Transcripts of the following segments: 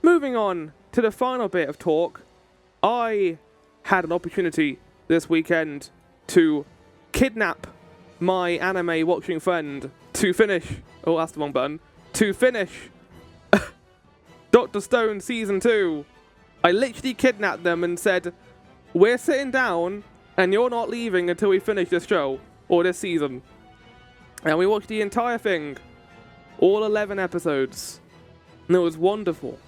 moving on to the final bit of talk, I had an opportunity this weekend to kidnap my anime watching friend to finish. Oh, that's the wrong button. To finish Dr. Stone Season 2. I literally kidnapped them and said, we're sitting down and you're not leaving until we finish this show or this season. And we watched the entire thing, all 11 episodes, and it was wonderful.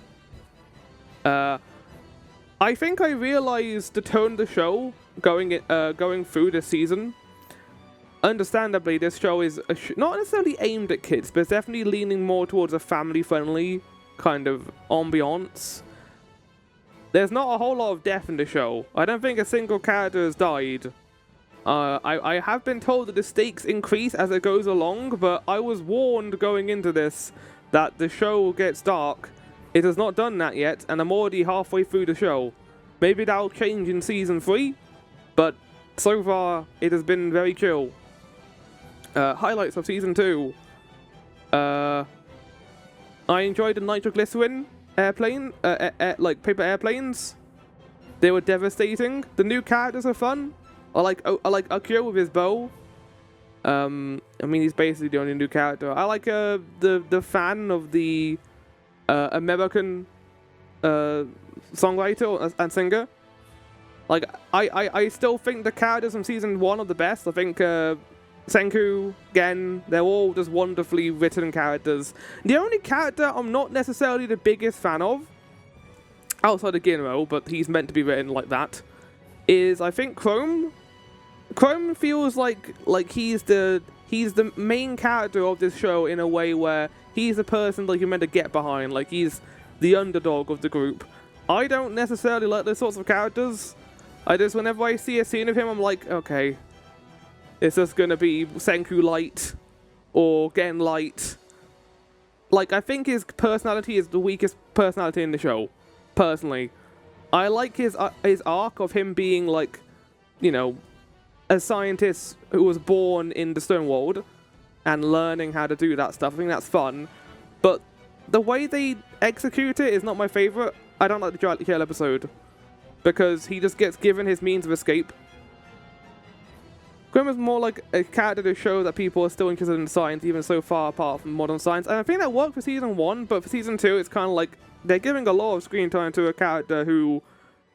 I think I realized the tone of the show going through this season. Understandably, this show is not necessarily aimed at kids, but it's definitely leaning more towards a family-friendly kind of ambiance. There's not a whole lot of death in the show. I don't think a single character has died. I have been told that the stakes increase as it goes along, but I was warned going into this that the show gets dark. It has not done that yet, and I'm already halfway through the show. Maybe that'll change in Season 3, but so far it has been very chill. Highlights of Season 2. I enjoyed the nitroglycerin airplane, like paper airplanes. They were devastating. The new characters are fun. I like Akio with his bow. I mean, he's basically the only new character. I like the fan of the American songwriter and singer. Like, I still think the characters from Season 1 are the best. I think Senku, Gen, they're all just wonderfully written characters. The only character I'm not necessarily the biggest fan of, outside of Ginro, but he's meant to be written like that, is I think Chrome. Chrome feels like he's the main character of this show in a way where he's the person like you're meant to get behind, like he's the underdog of the group. I don't necessarily like those sorts of characters. Whenever I see a scene of him, I'm like, okay, it's just gonna be Senku light or Gen light. Like, I think his personality is the weakest personality in the show, personally. I like his arc of him being like, you know, a scientist who was born in the Stone World and learning how to do that stuff. I think that's fun. But the way they execute it is not my favorite. I don't like the Giant Kill episode because he just gets given his means of escape. Grim is more like a character to show that people are still interested in science, even so far apart from modern science. And I think that worked for Season 1, but for Season 2, it's kind of like they're giving a lot of screen time to a character who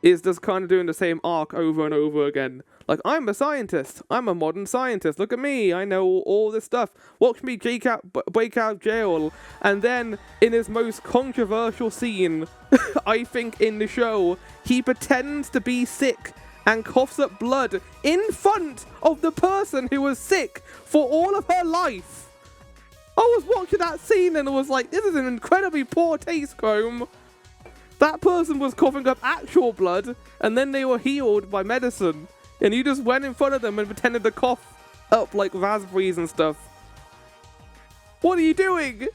is just kind of doing the same arc over and over again. Like, I'm a scientist. I'm a modern scientist. Look at me. I know all this stuff. Watch me break out of jail. And then, in his most controversial scene, I think, in the show, he pretends to be sick and coughs up blood in front of the person who was sick for all of her life. I was watching that scene and I was like, this is an incredibly poor taste, Chrome. That person was coughing up actual blood, and then they were healed by medicine, and you just went in front of them and pretended to cough up like raspberries and stuff. What are you doing?